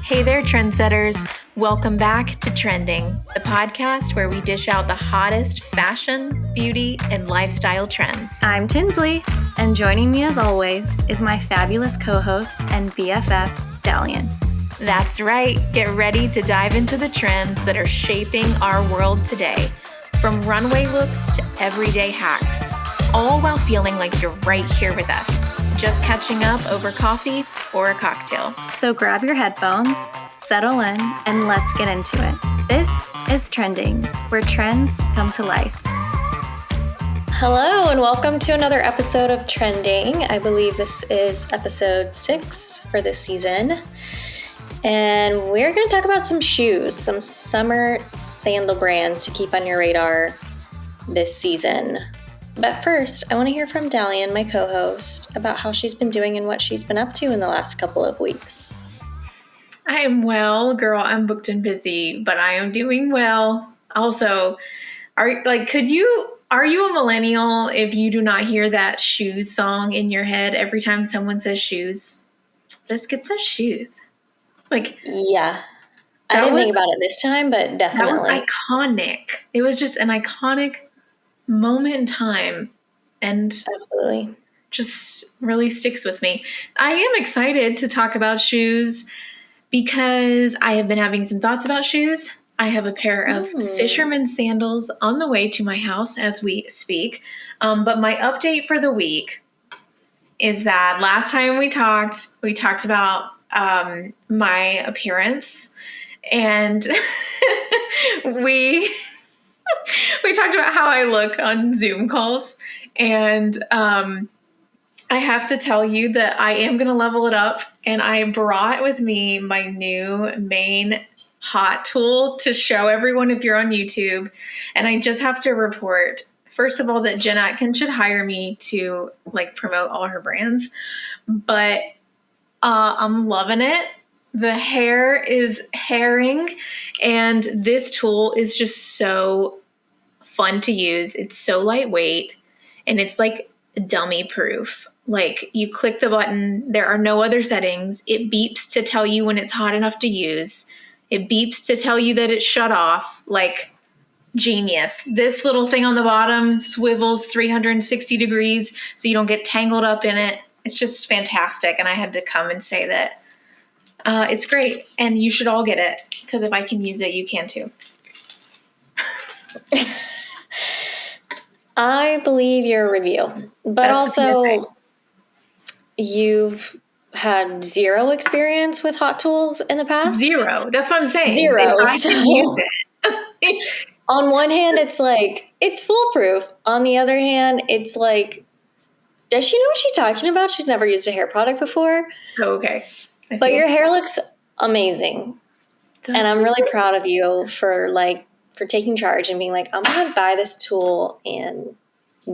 Hey there, trendsetters. Welcome back to Trending, the podcast where we dish out the hottest fashion, beauty, and lifestyle trends. I'm Tinsley, and joining me as always is my fabulous co-host and BFF, Dallion. That's right. Get ready to dive into the trends that are shaping our world today, from runway looks to everyday hacks, all while feeling like you're right here with us, just catching up over coffee or a cocktail. So grab your headphones, settle in, and let's get into it. This is Trending, where trends come to life. Hello, and welcome to another episode of Trending. I believe this is episode 6 for this season. And we're going to talk about some shoes, some summer sandal brands to keep on your radar this season. But first, I want to hear from Dallion, my co-host, about how she's been doing and what she's been up to in the last couple of weeks. I am well, girl. I'm booked and busy, but I am doing well. Also, are you a millennial if you do not hear that shoes song in your head every time someone says shoes? Let's get some shoes. Yeah. I didn't think about it this time, but definitely. That was iconic. It was just an iconic moment in time. And absolutely just really sticks with me. I am excited to talk about shoes because I have been having some thoughts about shoes. I have a pair of fisherman sandals on the way to my house as we speak. But my update for the week is that last time we talked about my appearance, and we talked about how I look on Zoom calls, and I have to tell you that I am going to level it up, and I brought with me my new main hot tool to show everyone if you're on YouTube. And I just have to report, first of all, that Jen Atkins should hire me to promote all her brands, but I'm loving it. The hair is hairing, and this tool is just so fun to use. It's so lightweight, and it's dummy proof. You click the button, there are no other settings. It beeps to tell you when it's hot enough to use. It beeps to tell you that it's shut off. Genius. This little thing on the bottom swivels 360 degrees so you don't get tangled up in it. It's just fantastic. And I had to come and say that it's great, and you should all get it, because if I can use it, you can too. I believe your review, but also you've had zero experience with hot tools in the past. Zero. That's what I'm saying. Zero. I can use it. On one hand, it's foolproof. On the other hand, it's does she know what she's talking about? She's never used a hair product before. Oh, okay. But your hair looks amazing. And I'm really proud of you for taking charge and being I'm going to buy this tool and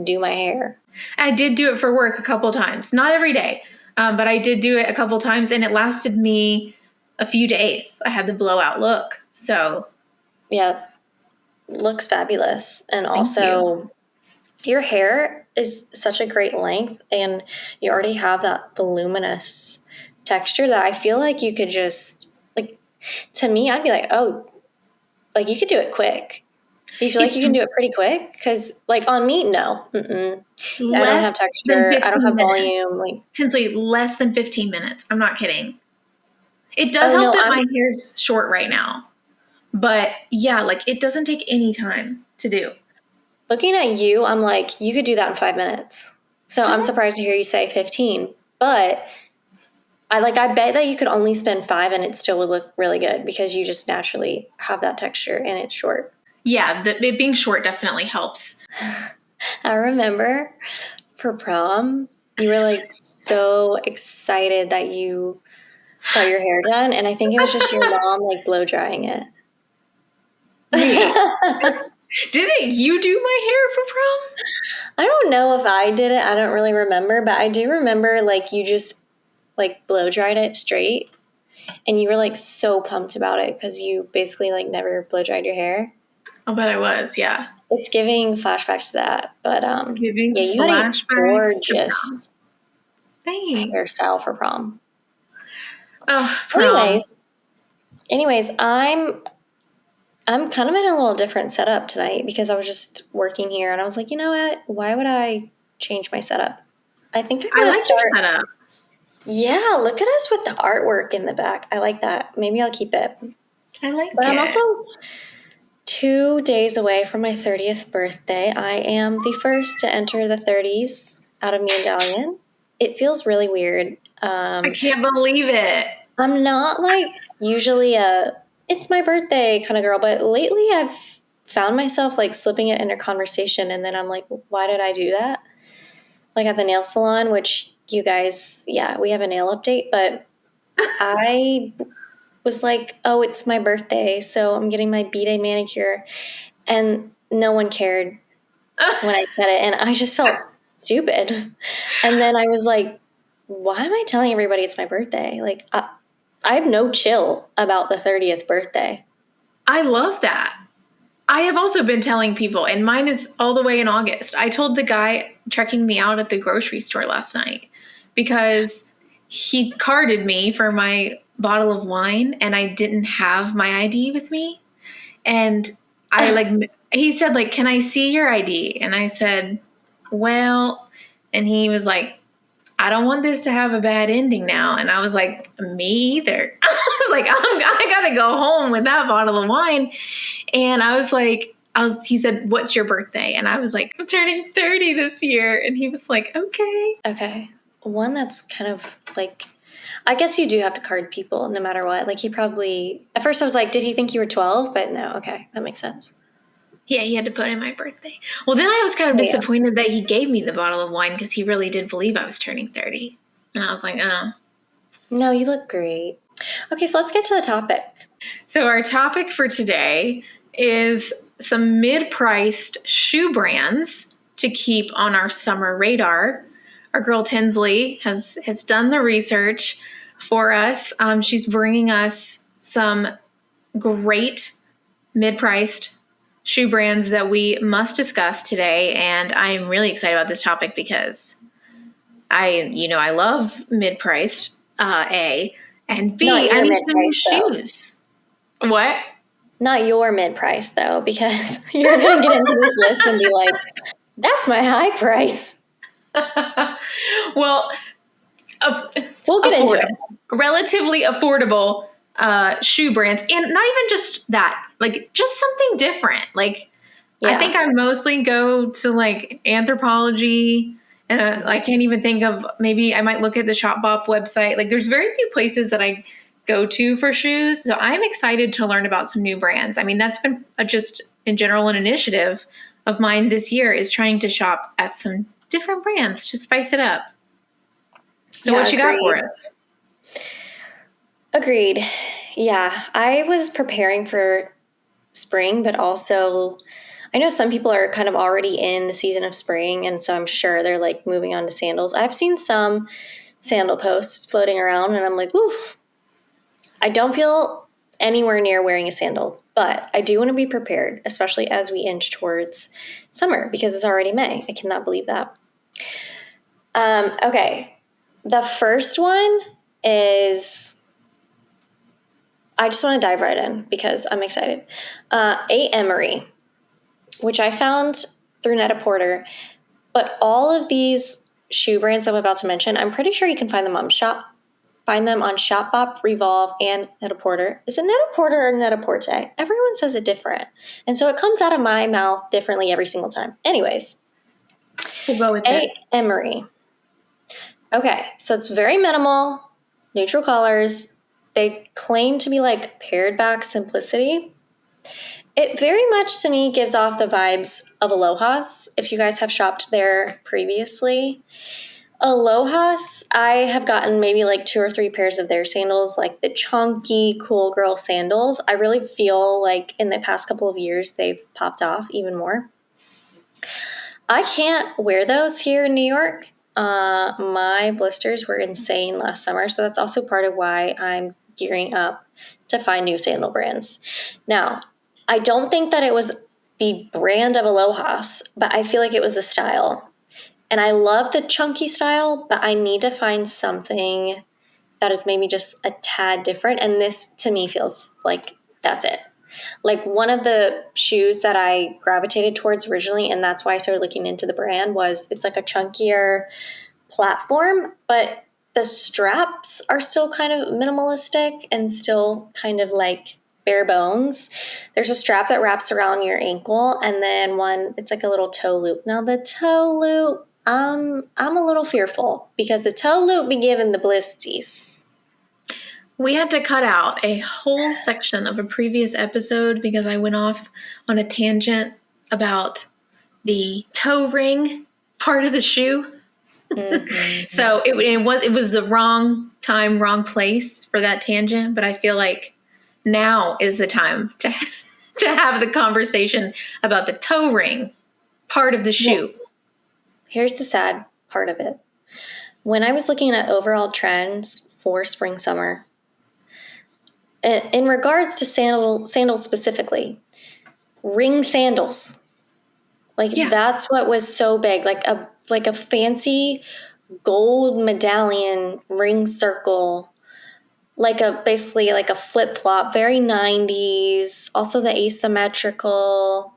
do my hair. I did do it for work a couple times. Not every day, but I did do it a couple times, and it lasted me a few days. I had the blowout look. So, yeah, looks fabulous. And also, your hair is such a great length, and you already have that voluminous texture that I feel like you could just, to me, I'd be you could do it quick. Do you feel like you can do it pretty quick? Because, on me, no. I don't have texture. I don't have volume. Tinsley, less than 15 minutes. I'm not kidding. It does help that my hair's short right now. But, yeah, it doesn't take any time to do. Looking at you, I'm you could do that in 5 minutes. So I'm surprised to hear you say 15. But I bet that you could only spend 5 and it still would look really good, because you just naturally have that texture and it's short. Yeah, it being short definitely helps. I remember for prom, you were so excited that you got your hair done. And I think it was just your mom blow drying it. Didn't you do my hair for prom? I don't know if I did it. I don't really remember. But I do remember you just blow dried it straight. And you were so pumped about it because you basically never blow dried your hair. I'll bet I was, yeah. It's giving flashbacks to that. But you had a gorgeous Thanks. hairstyle for prom. Oh, prom. Anyways, Anyways, I'm kind of in a little different setup tonight because I was just working here and I was like, you know what? Why would I change my setup? I think I'm I going to like your start. setup. Yeah, look at us with the artwork in the back. I like that. Maybe I'll keep it. I like But I'm it. also 2 days away from my 30th birthday. I am the first to enter the 30s out of me and Dallion. It feels really weird. I can't believe it. I'm not like usually a it's my birthday kind of girl, but lately I've found myself like slipping it into conversation and then I'm like, why did I do that? Like at the nail salon, which you guys, yeah, we have a nail update, but I was like, oh, it's my birthday, so I'm getting my B-Day manicure. And no one cared when I said it. And I just felt stupid. And then I was like, why am I telling everybody it's my birthday? Like, I have no chill about the 30th birthday. I love that. I have also been telling people, and mine is all the way in August. I told the guy checking me out at the grocery store last night because he carded me for my bottle of wine and I didn't have my ID with me. And he said, like, can I see your ID? And I said, well, and he was like, I don't want this to have a bad ending now. And I was like, me either. I was like, I gotta go home with that bottle of wine. And I was like, he said, what's your birthday? And I was like, I'm turning 30 this year. And he was like, okay. Okay. One that's kind of like, I guess you do have to card people no matter what. Like he probably, at first I was like, did he think you were 12? But no, okay, that makes sense. Yeah, he had to put in my birthday. Well, then I was kind of disappointed that he gave me the bottle of wine because he really did believe I was turning 30. And I was like, oh. No, you look great. Okay, so let's get to the topic. So our topic for today is some mid-priced shoe brands to keep on our summer radar. Our girl Tinsley has done the research for us. She's bringing us some great mid-priced shoe brands that we must discuss today, and I'm really excited about this topic because I love mid-priced. A and B. I need some new shoes. What? Not your mid-price though, because you're going to get into this list and be like, "That's my high price." Well, we'll get into it. Relatively affordable shoe brands, and not even just that, like just something different. Like I think I mostly go to like Anthropology, and I can't even think of, maybe I might look at the Shopbop website. Like there's very few places that I go to for shoes, so I'm excited to learn about some new brands. I mean, that's been just in general an initiative of mine this year, is trying to shop at some different brands to spice it up. So what you got for us? Agreed. Yeah, I was preparing for spring, but also I know some people are kind of already in the season of spring, and so I'm sure they're like moving on to sandals. I've seen some sandal posts floating around, and I'm like, oof. I don't feel anywhere near wearing a sandal, but I do want to be prepared, especially as we inch towards summer because it's already May. I cannot believe that. Okay. The first one is, I just want to dive right in because I'm excited. Emery, which I found through Net-a-Porter, but all of these shoe brands I'm about to mention, I'm pretty sure you can find them on Shopbop, Revolve, and Net-a-Porter. Is it Net-a-Porter or Net-a-Porte? Everyone says it different. And so it comes out of my mouth differently every single time. Anyways. We'll go with it. Emery. Okay, so it's very minimal, neutral colors. They claim to be like pared back simplicity. It very much to me gives off the vibes of Aloha's, if you guys have shopped there previously. Aloha's, I have gotten maybe like 2 or 3 pairs of their sandals, like the chunky, cool girl sandals. I really feel like in the past couple of years, they've popped off even more. I can't wear those here in New York. My blisters were insane last summer, so that's also part of why I'm gearing up to find new sandal brands. Now, I don't think that it was the brand of Aloha's, but I feel like it was the style. And I love the chunky style, but I need to find something that is maybe just a tad different. And this to me feels like that's it. Like one of the shoes that I gravitated towards originally, and that's why I started looking into the brand, was it's like a chunkier platform, but the straps are still kind of minimalistic and still kind of like bare bones. There's a strap that wraps around your ankle, and then one, it's like a little toe loop. Now the toe loop, I'm a little fearful because the toe loop be giving the blisties. We had to cut out a whole section of a previous episode because I went off on a tangent about the toe ring part of the shoe. Mm-hmm. So it was the wrong time, wrong place for that tangent. But I feel like now is the time to have the conversation about the toe ring part of the shoe. Well, here's the sad part of it. When I was looking at overall trends for spring, summer, in regards to sandals specifically, ring sandals, that's what was so big, like a fancy gold medallion ring circle, basically like a flip flop, very 90s. Also the asymmetrical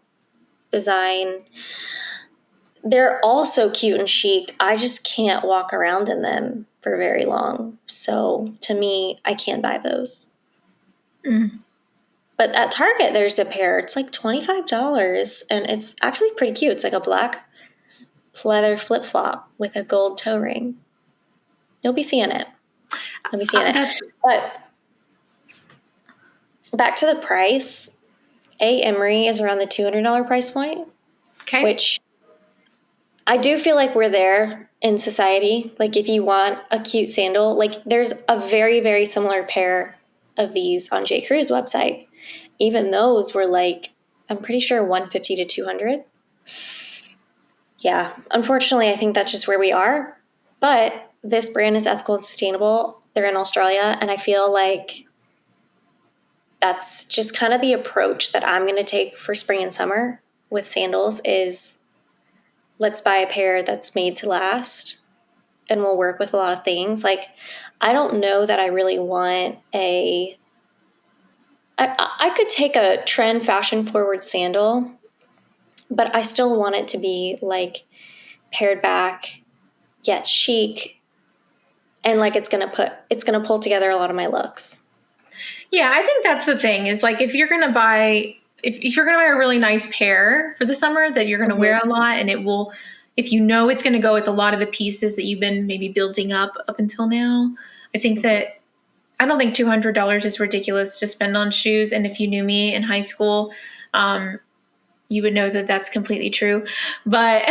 design. They're all so cute and chic. I just can't walk around in them for very long. So to me, I can't buy those. Mm. But at Target, there's a pair. It's like $25, and it's actually pretty cute. It's like a black leather flip-flop with a gold toe ring. You'll be seeing it. But back to the price. Emery is around the $200 price point. Okay. Which I do feel like we're there in society. Like if you want a cute sandal, like there's a very, very similar pair of these on J. Crew's website. Even those were like, I'm pretty sure $150 to $200. Yeah, unfortunately, I think that's just where we are. But this brand is ethical and sustainable. They're in Australia, and I feel like that's just kind of the approach that I'm going to take for spring and summer with sandals is let's buy a pair that's made to last and will work with a lot of things. Like, I don't know that I really want I could take a trend fashion forward sandal, but I still want it to be like pared back, yet chic, and like it's gonna pull together a lot of my looks. Yeah, I think that's the thing is like if you're gonna buy a really nice pair for the summer that you're gonna wear a lot, and it will, if you know it's gonna go with a lot of the pieces that you've been maybe building up until now, I think that I don't think $200 is ridiculous to spend on shoes. And if you knew me in high school, you would know that that's completely true. But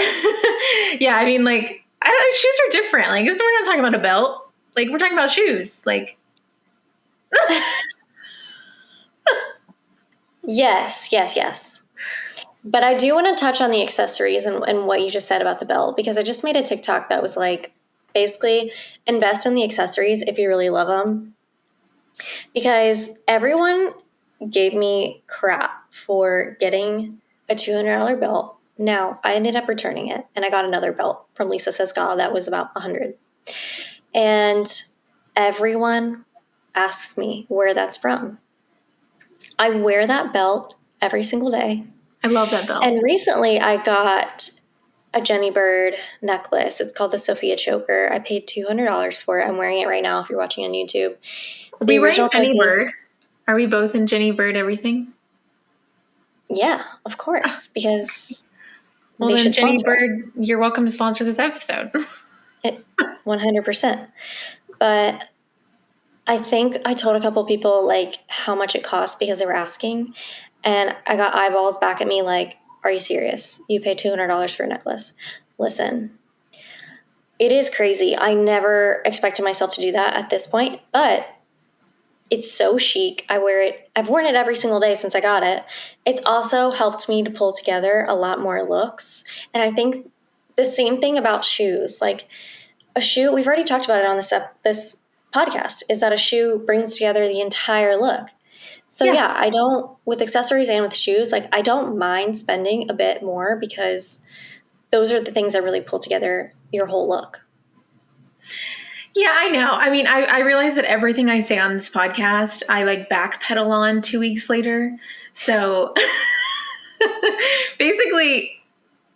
yeah, I mean, like, I don't know, shoes are different. Like, we're not talking about a belt. Like, we're talking about shoes. Like, yes. But I do want to touch on the accessories and what you just said about the belt, because I just made a TikTok that was like, basically, invest in the accessories if you really love them. Because everyone gave me crap for getting a $200 belt. Now, I ended up returning it, and I got another belt from Lisa Sescal that was about $100. And everyone asks me where that's from. I wear that belt every single day. I love that belt. And recently I got a Jenny Bird necklace. It's called the Sophia Choker. I paid $200 for it. I'm wearing it right now if you're watching on YouTube. Are we wearing Jenny Bird? Are we both in Jenny Bird everything? Yeah, of course, because well, then Jenny Bird, you're welcome to sponsor this episode. 100%. But I think I told a couple people like how much it cost because they were asking, and I got eyeballs back at me like, are you serious? You pay $200 for a necklace? Listen, it is crazy. I never expected myself to do that at this point, but it's so chic. I wear it. I've worn it every single day since I got it. It's also helped me to pull together a lot more looks. And I think the same thing about shoes. Like a shoe, we've already talked about it on this podcast, is that a shoe brings together the entire look. So yeah, I don't, with accessories and with shoes, like I don't mind spending a bit more because those are the things that really pull together your whole look. Yeah, I know. I mean, I realize that everything I say on this podcast, I like backpedal on 2 weeks later. So basically,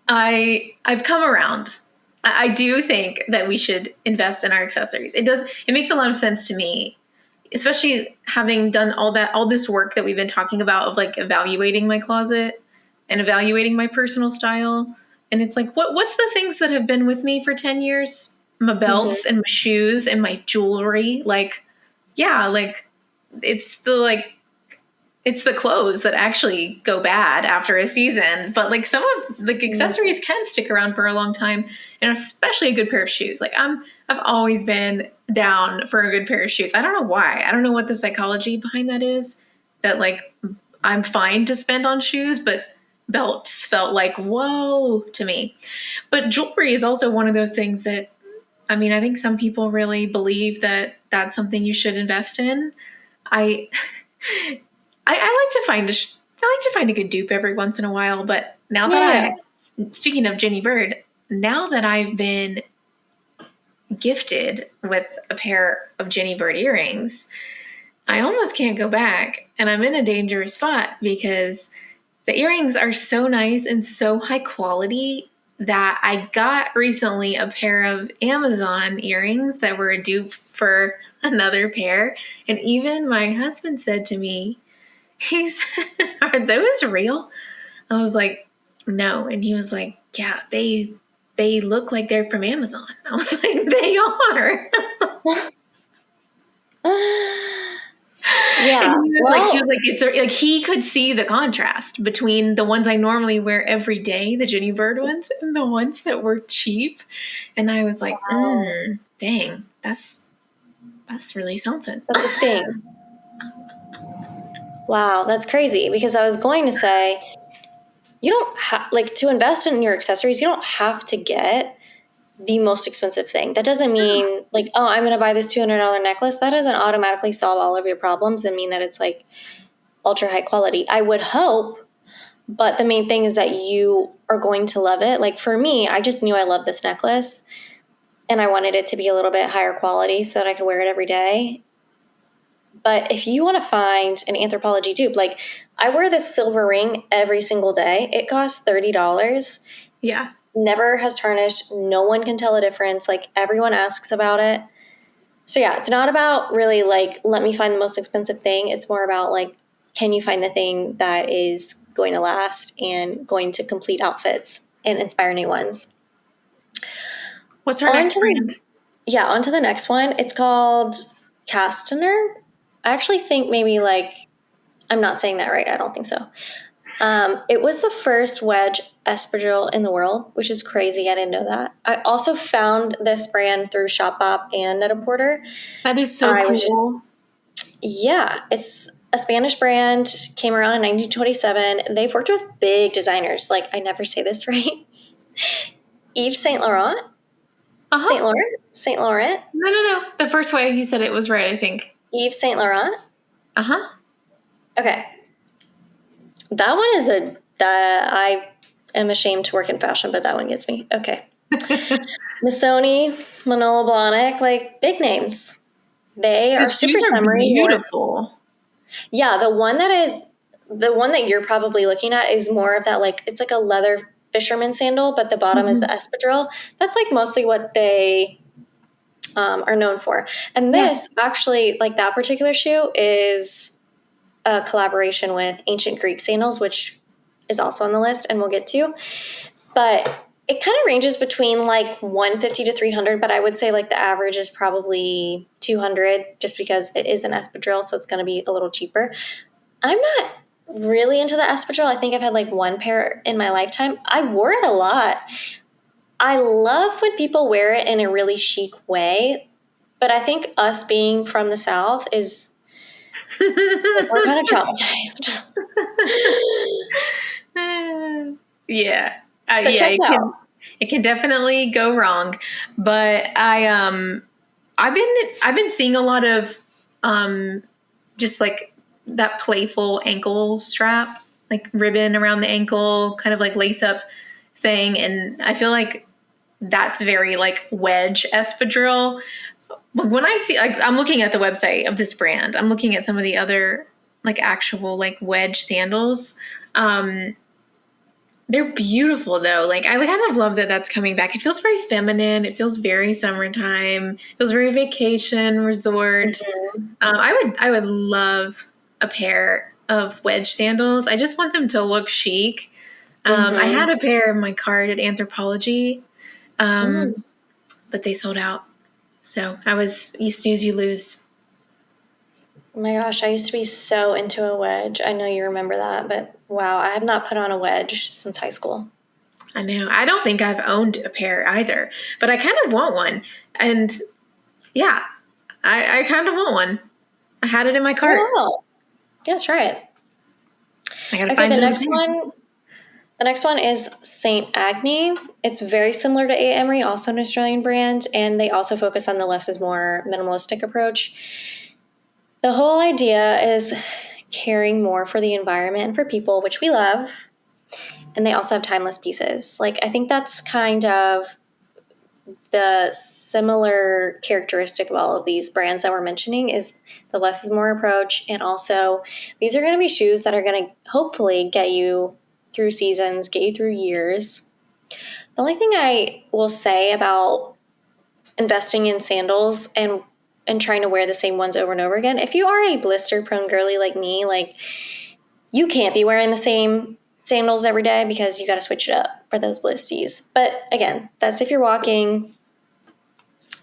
I've come around. I do think that we should invest in our accessories. It makes a lot of sense to me, especially having done all this work that we've been talking about of like evaluating my closet and evaluating my personal style. And it's like, what's the things that have been with me for 10 years? My belts and my shoes and my jewelry. Like, yeah, like it's it's the clothes that actually go bad after a season, but like some of like accessories can stick around for a long time, and especially a good pair of shoes. Like I've always been down for a good pair of shoes. I don't know why. I don't know what the psychology behind that is. That like I'm fine to spend on shoes, but belts felt like whoa to me. But jewelry is also one of those things that I mean, I think some people really believe that that's something you should invest in. I I like to find I like to find a good dupe every once in a while, but now that speaking of Jenny Bird, now that I've been gifted with a pair of Jenny Bird earrings, I almost can't go back, and I'm in a dangerous spot because the earrings are so nice and so high quality that I got recently a pair of Amazon earrings that were a dupe for another pair, and even my husband said to me, he's are those real? I was like, no. And he was like, yeah, they look like they're from Amazon. I was like, they are. Yeah. And he was like, it's like he could see the contrast between the ones I normally wear every day, the Jenny Bird ones, and the ones that were cheap. And I was like, dang, that's really something. That's a sting. Wow, that's crazy, because I was going to say, you don't have, like, to invest in your accessories, you don't have to get the most expensive thing. That doesn't mean, like, oh, I'm going to buy this $200 necklace. That doesn't automatically solve all of your problems and mean that it's, like, ultra high quality. I would hope, but the main thing is that you are going to love it. Like, for me, I just knew I loved this necklace, and I wanted it to be a little bit higher quality so that I could wear it every day. But if you want to find an Anthropologie dupe, like, I wear this silver ring every single day. It costs $30. Yeah. Never has tarnished. No one can tell a difference. Like, everyone asks about it. So yeah, it's not about really like, let me find the most expensive thing. It's more about like, can you find the thing that is going to last and going to complete outfits and inspire new ones? What's our next brand? Yeah, on to the next one. It's called Castaner. I actually think maybe like, I'm not saying that right. I don't think so. It was the first wedge espadrille in the world, which is crazy. I didn't know that. I also found this brand through Shopbop and Net-a-Porter. That is so cool. Yeah, it's a Spanish brand, came around in 1927. They've worked with big designers. Like, I never say this right. Yves Saint Laurent? Saint Laurent? Saint Laurent? No. The first way he said it was right, I think. Yves Saint Laurent? Uh-huh. Okay. That one is I am ashamed to work in fashion, but that one gets me. Okay. Missoni, Manolo Blahnik, like big names. They are super summery. Beautiful. Yeah, the one that you're probably looking at is more of that, like, it's like a leather fisherman sandal, but the bottom is the espadrille. That's like mostly what they are known for. And this actually, like that particular shoe is a collaboration with ancient Greek sandals, which is also on the list and we'll get to. But it kind of ranges between like $150 to $300, but I would say like the average is probably $200 just because it is an espadrille, so it's going to be a little cheaper. I'm not really into the espadrille. I think I've had like one pair in my lifetime. I wore it a lot. I love when people wear it in a really chic way, but I think us being from the South is we're kind of traumatized. Yeah. It can definitely go wrong. But I've been seeing a lot of just like that playful ankle strap, like ribbon around the ankle, kind of like lace up thing, and I feel like that's very like wedge espadrille. when I see, like, I'm looking at the website of this brand, I'm looking at some of the other, like, actual, like, wedge sandals. They're beautiful though. Like, I kind of love that that's coming back. It feels very feminine. It feels very summertime. It feels very vacation resort. I would love a pair of wedge sandals. I just want them to look chic. I had a pair in my cart at Anthropology, but they sold out. So I was, you snooze, you lose. Oh my gosh, I used to be so into a wedge. I know you remember that, but wow, I have not put on a wedge since high school. I know. I don't think I've owned a pair either, but I kind of want one. And yeah, I kind of want one. I had it in my cart. Oh, wow. Yeah, try it. I gotta Okay, find the it. next one is St. Agni. It's very similar to Emery, also an Australian brand, and they also focus on the less is more minimalistic approach. The whole idea is caring more for the environment and for people, which we love. And they also have timeless pieces. Like, I think that's kind of the similar characteristic of all of these brands that we're mentioning is the less is more approach. And also, these are going to be shoes that are going to hopefully get you through seasons, get you through years. The only thing I will say about investing in sandals and trying to wear the same ones over and over again, if you are a blister prone girly like me, like, you can't be wearing the same sandals every day because you got to switch it up for those blisties. But again, that's if you're walking.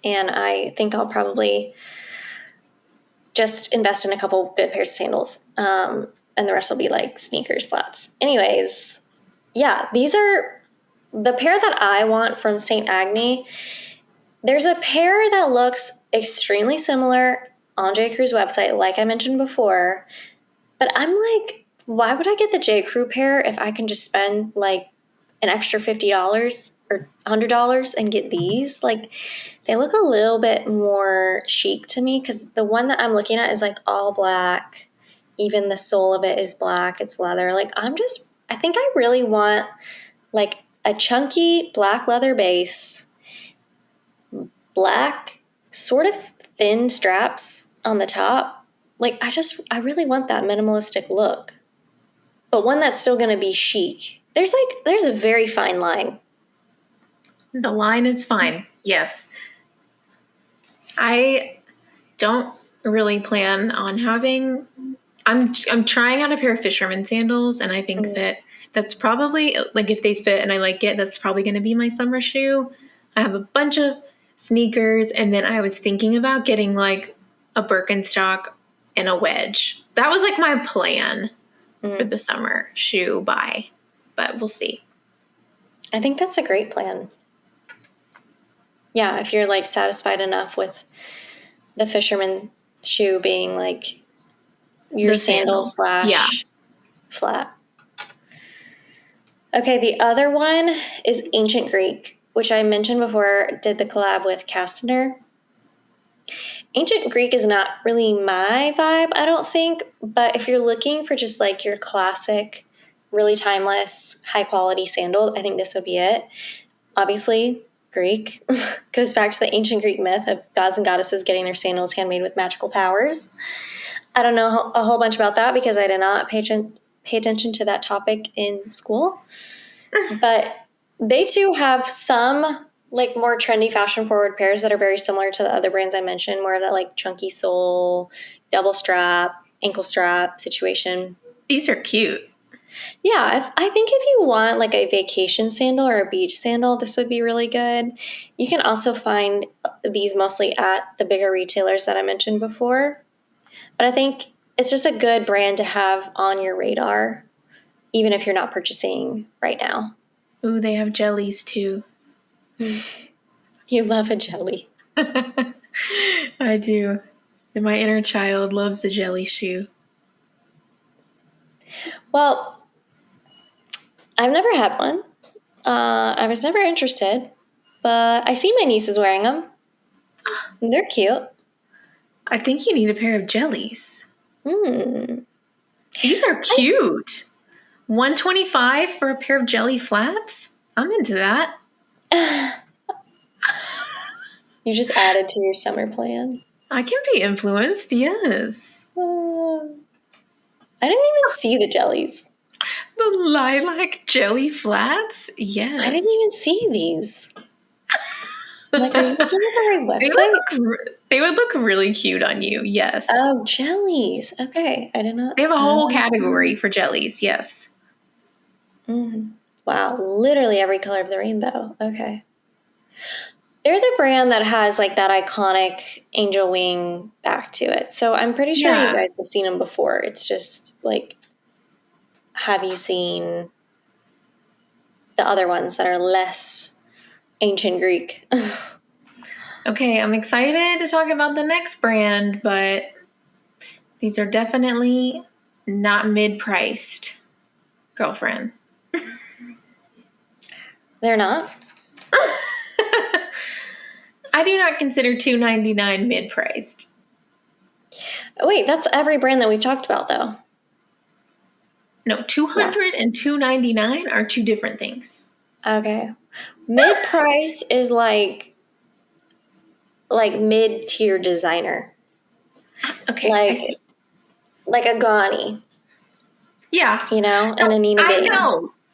And I think I'll probably just invest in a couple good pairs of sandals. And the rest will be like sneakers, flats. Anyways, yeah, these are the pair that I want from St. Agni. There's a pair that looks extremely similar on J. Crew's website, like I mentioned before. But I'm like, why would I get the J. Crew pair if I can just spend like an extra $50 or $100 and get these? Like, they look a little bit more chic to me because the one that I'm looking at is like all black. Even the sole of it is black. It's leather. Like, I think I really want like a chunky black leather base, black sort of thin straps on the top. Like, I really want that minimalistic look, but one that's still going to be chic. There's a very fine line. The line is fine. Yes. I don't really plan on having, I'm trying out a pair of fisherman sandals, and I think that that's probably, like, if they fit and I like it, that's probably going to be my summer shoe. I have a bunch of sneakers, and then I was thinking about getting like a Birkenstock and a wedge. That was like my plan for the summer shoe buy, but we'll see. I think that's a great plan. Yeah, if you're like satisfied enough with the fisherman shoe being like your sandal / flat. Okay, the other one is Ancient Greek, which I mentioned before did the collab with Castaner. Ancient Greek is not really my vibe, I don't think, but if you're looking for just like your classic, really timeless, high quality sandal, I think this would be it. Obviously, Greek goes back to the ancient Greek myth of gods and goddesses getting their sandals handmade with magical powers. I don't know a whole bunch about that because I did not pay attention to that topic in school. But they too have some like more trendy fashion forward pairs that are very similar to the other brands I mentioned, more of that like chunky sole, double strap, ankle strap situation. These are cute. Yeah, I think if you want like a vacation sandal or a beach sandal, this would be really good. You can also find these mostly at the bigger retailers that I mentioned before. But I think it's just a good brand to have on your radar, even if you're not purchasing right now. Ooh, they have jellies too. You love a jelly. I do. And my inner child loves a jelly shoe. Well, I've never had one. I was never interested, but I see my nieces wearing them. They're cute. I think you need a pair of jellies. These are cute. $125 for a pair of jelly flats? I'm into that. You just added to your summer plan. I can be influenced, yes. I didn't even see the jellies. The lilac jelly flats? Yes. I didn't even see these. I'm like, are you looking at the right website? They would look really cute on you, yes. Oh, jellies. Okay. I did not. They have a whole category for jellies, yes. Wow. Literally every color of the rainbow. Okay. They're the brand that has like that iconic angel wing back to it. So I'm pretty sure you guys have seen them before. It's just like, have you seen the other ones that are less ancient Greek? Okay, I'm excited to talk about the next brand, but these are definitely not mid-priced, girlfriend. They're not? I do not consider $2.99 mid-priced. Wait, that's every brand that we've talked about, though. No, $200 and $2.99 are two different things. Okay. Mid-price is like mid-tier designer. Okay. Like a Agni. Yeah. You know, and a Nina Babe.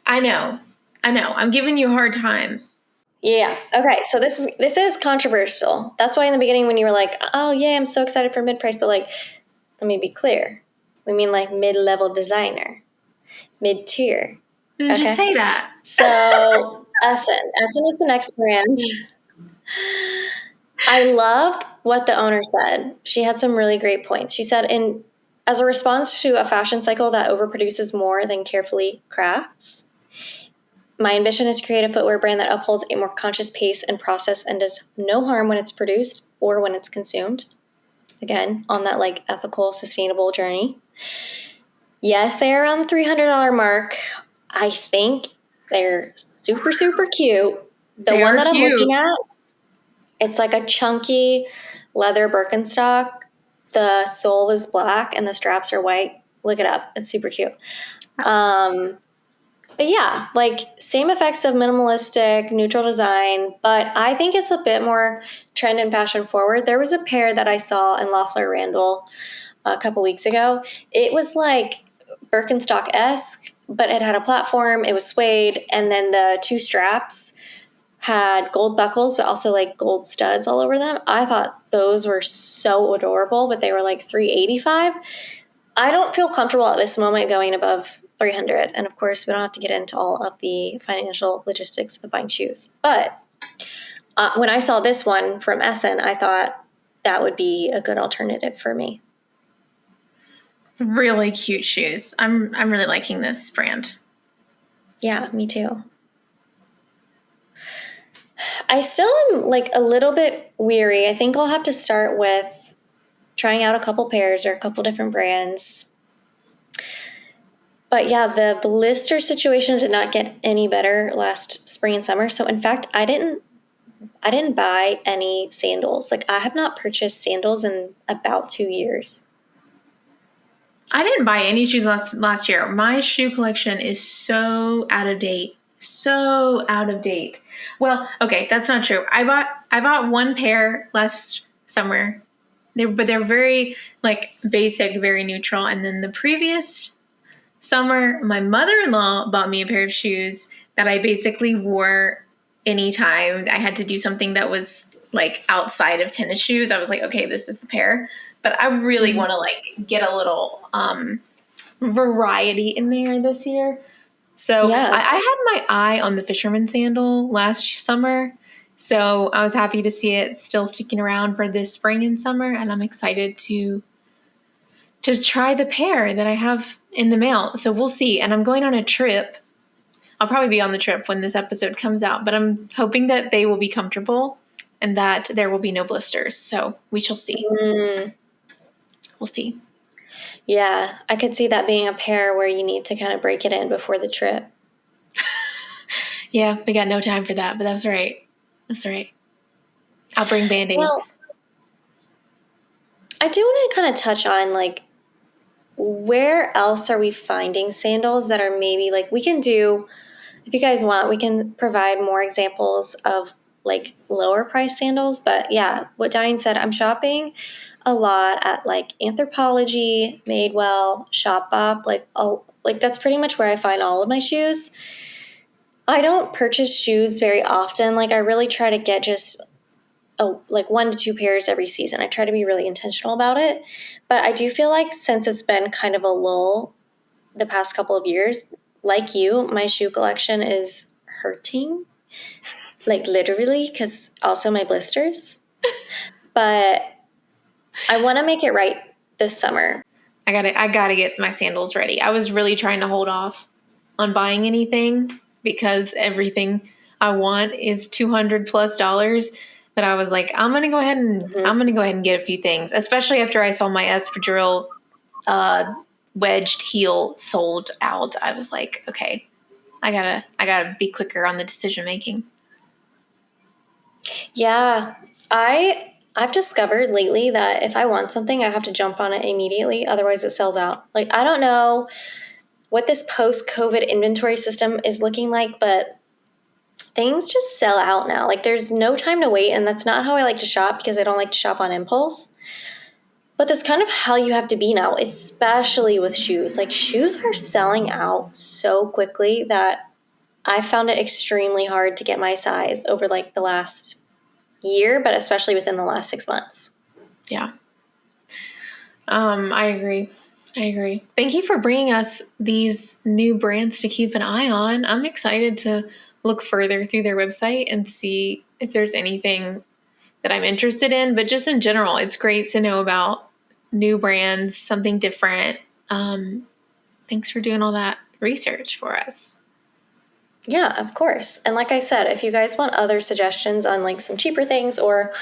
I know. I'm giving you a hard time. Yeah. Okay. So this is controversial. That's why in the beginning when you were like, oh yeah, I'm so excited for mid-price, but like, let me be clear. We mean like mid-level designer, mid-tier. Then just say that. So Essen is the next brand. I loved what the owner said. She had some really great points. She said, as a response to a fashion cycle that overproduces more than carefully crafts, my ambition is to create a footwear brand that upholds a more conscious pace and process and does no harm when it's produced or when it's consumed. Again, on that like ethical, sustainable journey. Yes, they are around the $300 mark. I think they're super, super cute. The one that I'm looking at, it's like a chunky leather Birkenstock. The sole is black and the straps are white. Look it up. It's super cute. But yeah, like same effects of minimalistic, neutral design, but I think it's a bit more trend and fashion forward. There was a pair that I saw in Loeffler Randall a couple weeks ago. It was like Birkenstock-esque, but it had a platform, it was suede, and then the two straps had gold buckles, but also like gold studs all over them. I thought those were so adorable, but they were like $385. I don't feel comfortable at this moment going above $300. And of course, we don't have to get into all of the financial logistics of buying shoes. But when I saw this one from Essen, I thought that would be a good alternative for me. Really cute shoes. I'm really liking this brand. Yeah, me too. I still am like a little bit weary. I think I'll have to start with trying out a couple pairs or a couple different brands. But yeah, the blister situation did not get any better last spring and summer. So in fact, I didn't buy any sandals. Like I have not purchased sandals in about 2 years. I didn't buy any shoes last year. My shoe collection is so out of date. So out of date. Well, okay, that's not true. I bought one pair last summer. They're very like basic, very neutral. And then the previous summer, my mother-in-law bought me a pair of shoes that I basically wore anytime I had to do something that was like outside of tennis shoes. I was like, okay, this is the pair. But I really want to like get a little variety in there this year. So yeah. I had my eye on the fisherman sandal last summer. So I was happy to see it still sticking around for this spring and summer. And I'm excited to try the pair that I have in the mail. So we'll see. And I'm going on a trip. I'll probably be on the trip when this episode comes out. But I'm hoping that they will be comfortable and that there will be no blisters. So we shall see. We'll see. Yeah, I could see that being a pair where you need to kind of break it in before the trip. Yeah, we got no time for that, but that's right. That's right. I'll bring Band-Aids. Well, I do want to kind of touch on, like, where else are we finding sandals that are maybe, like, we can do, if you guys want, we can provide more examples of like lower price sandals. But yeah, what Diane said, I'm shopping a lot at like Anthropologie, Madewell, Shopbop, like that's pretty much where I find all of my shoes. I don't purchase shoes very often. Like I really try to get just like 1 to 2 pairs every season. I try to be really intentional about it. But I do feel like since it's been kind of a lull the past couple of years, like you, my shoe collection is hurting, like literally, because also my blisters. But I want to make it right this summer. I gotta get my sandals ready. I was really trying to hold off on buying anything because everything I want is $200+. But I was like, I'm gonna go ahead and get a few things, especially after I saw my espadrille wedged heel sold out. I was like, okay, I gotta be quicker on the decision making. Yeah, I've discovered lately that if I want something, I have to jump on it immediately. Otherwise, it sells out. Like, I don't know what this post-COVID inventory system is looking like, but things just sell out now. Like, there's no time to wait, and that's not how I like to shop because I don't like to shop on impulse. But that's kind of how you have to be now, especially with shoes. Like, shoes are selling out so quickly that I found it extremely hard to get my size over like the last year, but especially within the last 6 months. Yeah. I agree. Thank you for bringing us these new brands to keep an eye on. I'm excited to look further through their website and see if there's anything that I'm interested in. But just in general, it's great to know about new brands, something different. Thanks for doing all that research for us. Yeah, of course. And like I said, if you guys want other suggestions on like some cheaper things, or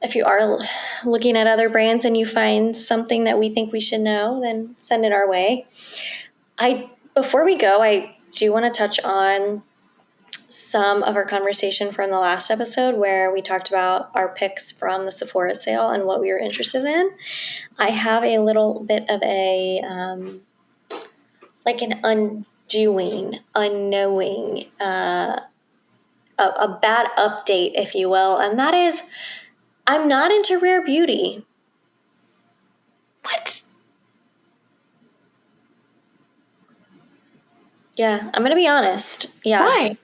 if you are looking at other brands and you find something that we think we should know, then send it our way. Before we go, I do want to touch on some of our conversation from the last episode where we talked about our picks from the Sephora sale and what we were interested in. I have a little bit of like an unknowing, a bad update, if you will, and that is I'm not into rare beauty. What? Yeah, I'm gonna be honest. Yeah. Why?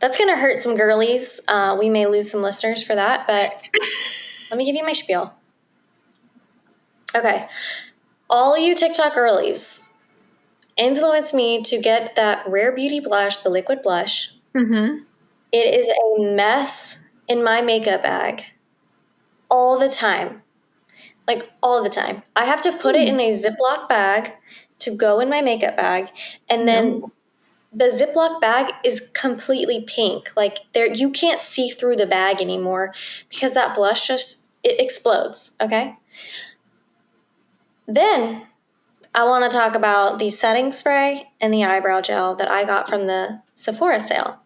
That's gonna hurt some girlies. We may lose some listeners for that, but let me give you my spiel. Okay. All you TikTok girlies influenced me to get that rare beauty blush, the liquid blush. Mm-hmm. It is a mess in my makeup bag all the time. Like all the time. I have to put it in a Ziploc bag to go in my makeup bag, and then the Ziploc bag is completely pink. Like you can't see through the bag anymore because that blush it explodes, okay? Then I want to talk about the setting spray and the eyebrow gel that I got from the Sephora sale.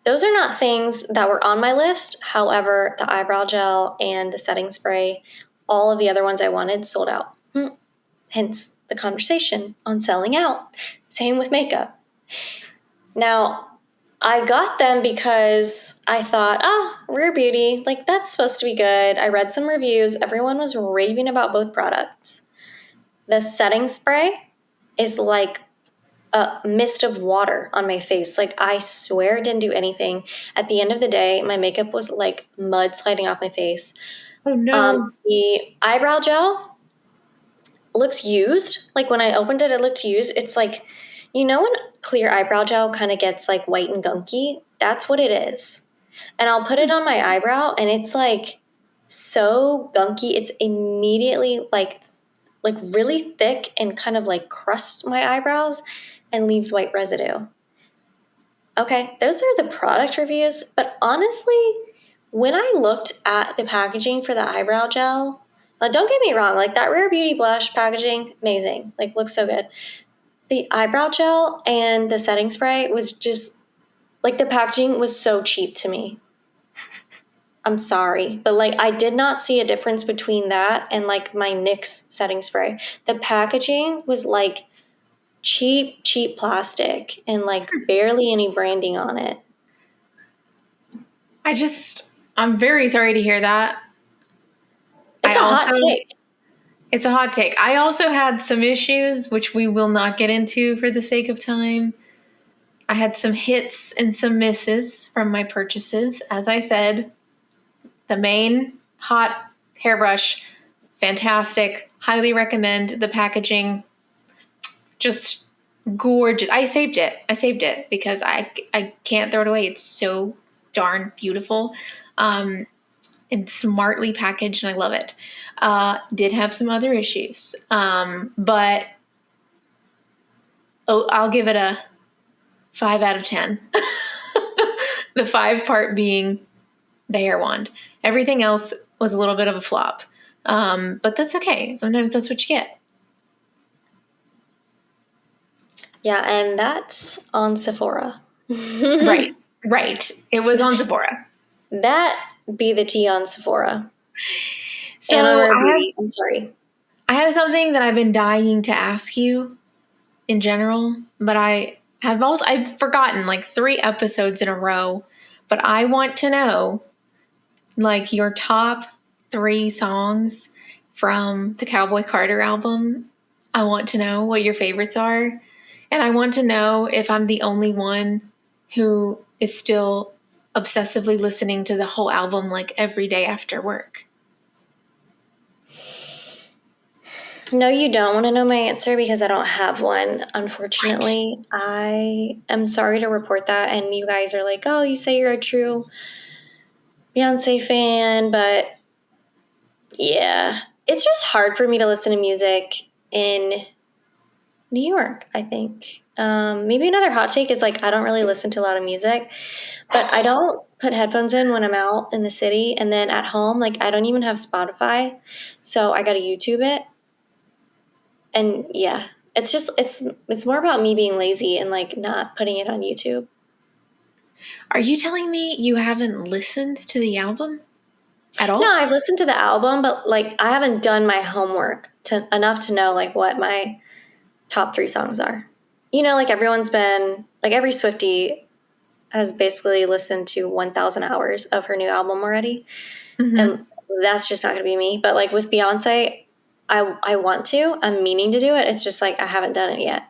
Those are not things that were on my list. However, the eyebrow gel and the setting spray, all of the other ones I wanted sold out. Hence the conversation on selling out. Same with makeup. Now, I got them because I thought, rare beauty, like that's supposed to be good. I read some reviews. Everyone was raving about both products. The setting spray is like a mist of water on my face. Like I swear it didn't do anything. At the end of the day, my makeup was like mud sliding off my face. Oh no. The eyebrow gel looks used. Like when I opened it, it looked used. It's like, you know when clear eyebrow gel kind of gets like white and gunky? That's what it is. And I'll put it on my eyebrow and it's like so gunky. It's immediately like really thick and kind of like crusts my eyebrows and leaves white residue. Okay, those are the product reviews. But honestly, when I looked at the packaging for the eyebrow gel, don't get me wrong, like that Rare Beauty blush packaging, amazing. Like looks so good. The eyebrow gel and the setting spray was just like the packaging was so cheap to me. I'm sorry, but like I did not see a difference between that and like my NYX setting spray. The packaging was like cheap plastic and like barely any branding on it. I'm very sorry to hear that. It's a hot take. It's a hot take. I also had some issues, which we will not get into for the sake of time. I had some hits and some misses from my purchases. As I said, the main hot hairbrush, fantastic. Highly recommend the packaging. Just gorgeous. I saved it because I can't throw it away. It's so darn beautiful. And smartly packaged, and I love it. Did have some other issues, but I'll give it a 5 out of 10. The 5 part being the hair wand. Everything else was a little bit of a flop, but that's okay. Sometimes that's what you get. Yeah, and that's on Sephora. Right. It was on Sephora. That be the tea on Sephora. So and on our beauty. I'm sorry. I have something that I've been dying to ask you in general, but I've forgotten like 3 episodes in a row, but I want to know like your top 3 songs from the Cowboy Carter album. I want to know what your favorites are, and I want to know if I'm the only one who is still obsessively listening to the whole album like every day after work. No, you don't want to know my answer because I don't have one, unfortunately. I am sorry to report that. And you guys are like, oh, you say you're a true Beyonce fan, but yeah, it's just hard for me to listen to music in New York, I think. Maybe another hot take is like I don't really listen to a lot of music, but I don't put headphones in when I'm out in the city. And then at home, like I don't even have Spotify. So I got to YouTube it. And yeah, it's more about me being lazy and like not putting it on YouTube. Are you telling me you haven't listened to the album at all? No, I've listened to the album, but like I haven't done my homework enough to know like what my top 3 songs are. You know, like everyone's been like every Swiftie has basically listened to 1,000 hours of her new album already. Mm-hmm. And that's just not going to be me. But like with Beyonce, I want to. I'm meaning to do it. It's just like I haven't done it yet.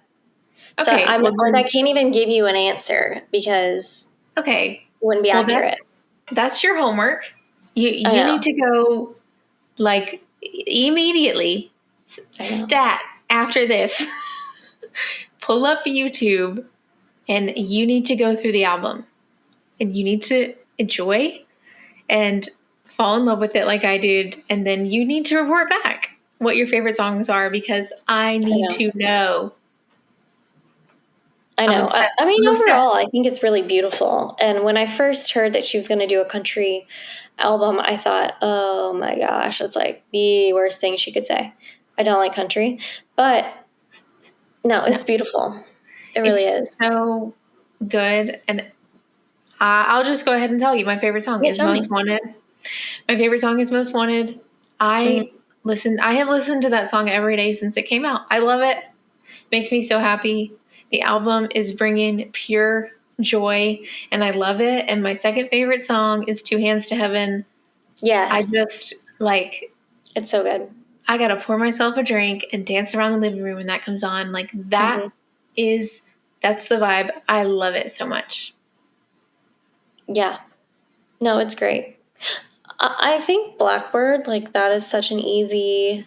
Okay, so I'm like I can't even give you an answer because it wouldn't be accurate. That's your homework. You need to go like immediately. Stat after this. Pull up YouTube and you need to go through the album. And you need to enjoy and fall in love with it like I did. And then you need to report back what your favorite songs are because I need to know. I know. I mean, overall, I think it's really beautiful. And when I first heard that she was going to do a country album, I thought, oh my gosh, that's like the worst thing she could say. I don't like country. But no, it's beautiful. It really is. So good. And I'll just go ahead and tell you my favorite song is Most Wanted. My favorite song is Most Wanted. I have listened to that song every day since it came out. I love it. Makes me so happy. The album is bringing pure joy and I love it. And my second favorite song is Two Hands to Heaven. Yes. I just like it's so good. I got to pour myself a drink and dance around the living room when that comes on. Like that that's the vibe. I love it so much. Yeah. No, it's great. I think Blackbird, like that is such an easy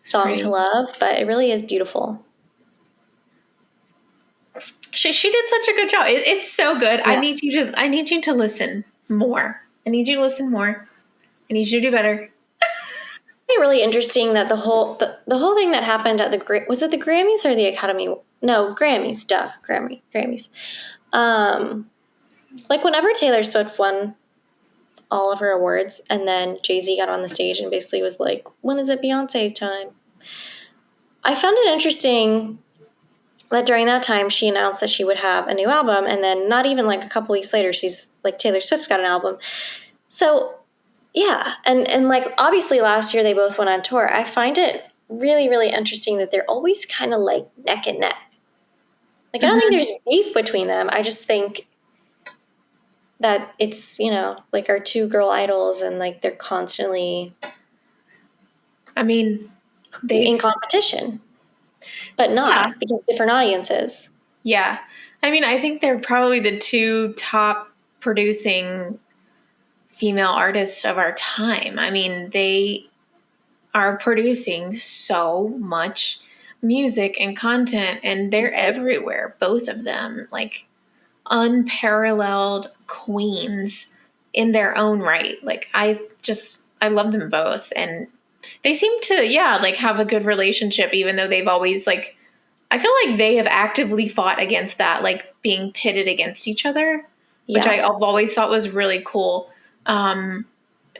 song to love, but it really is beautiful. She did such a good job. It's so good. Yeah. I need you to listen more. I need you to listen more. I need you to do better. It's really interesting that the whole thing that happened at was it the Grammys or the Academy? No, Grammys. Duh, Grammys. Like whenever Taylor Swift won all of her awards, and then Jay-Z got on the stage and basically was like, "When is it Beyonce's time?" I found it interesting that during that time she announced that she would have a new album, and then not even like a couple weeks later, she's like Taylor Swift's got an album. So yeah, and like obviously last year they both went on tour. I find it really, really interesting that they're always kind of like neck and neck. Like I don't think there's beef between them. I just think that it's, like our two girl idols and like they're constantly I mean, in competition, but not because different audiences. Yeah. I mean, I think they're probably the two top producing female artists of our time. I mean, they are producing so much music and content, and they're everywhere, both of them. Like, unparalleled queens in their own right. Like, I love them both. And they seem to, like, have a good relationship, even though they've always, like, I feel like they have actively fought against that, like being pitted against each other, which I've always thought was really cool. And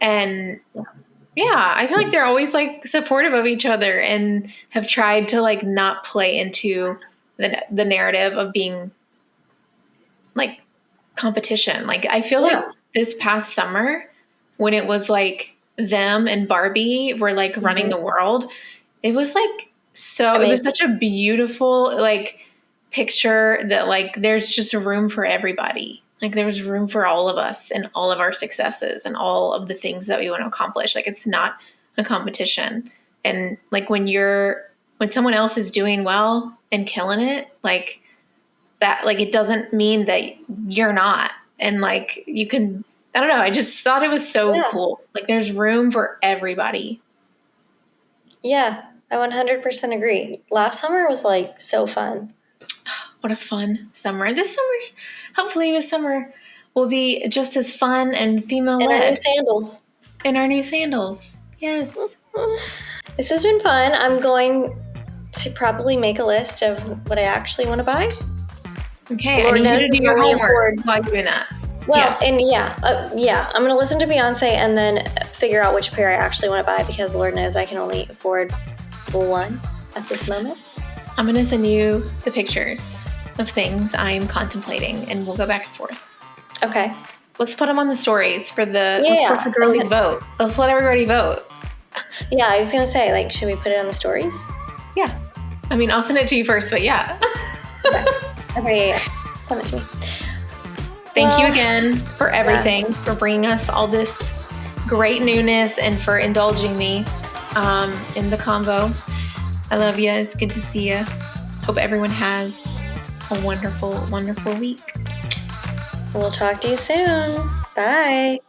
I feel like they're always like supportive of each other and have tried to like not play into the narrative of being like competition. Like I feel like this past summer when it was like them and Barbie were like running the world, it was like it was such a beautiful like picture that like there's just room for everybody. Like there's room for all of us and all of our successes and all of the things that we want to accomplish. Like it's not a competition. And like when someone else is doing well and killing it, like that, like it doesn't mean that you're not. And like you can, I don't know, I just thought it was so cool. Like there's room for everybody. Yeah, I 100% agree. Last summer was like so fun. What a fun summer. Hopefully this summer will be just as fun and female-led. In our new sandals. In our new sandals. Yes. This has been fun. I'm going to probably make a list of what I actually want to buy. Okay, I need you to do your homework while you're doing that. Well, and I'm going to listen to Beyonce and then figure out which pair I actually want to buy because Lord knows I can only afford one at this moment. I'm going to send you the pictures of things I'm contemplating, and we'll go back and forth. Okay. Let's put them on the stories for let's let the girlies vote. Let's let everybody vote. Yeah, I was going to say, like, should we put it on the stories? Yeah. I mean, I'll send it to you first, but yeah. Okay, yeah. Send it to me. Thank you again for everything, for bringing us all this great newness and for indulging me in the convo. I love you. It's good to see you. Hope everyone has a wonderful, wonderful week. We'll talk to you soon. Bye.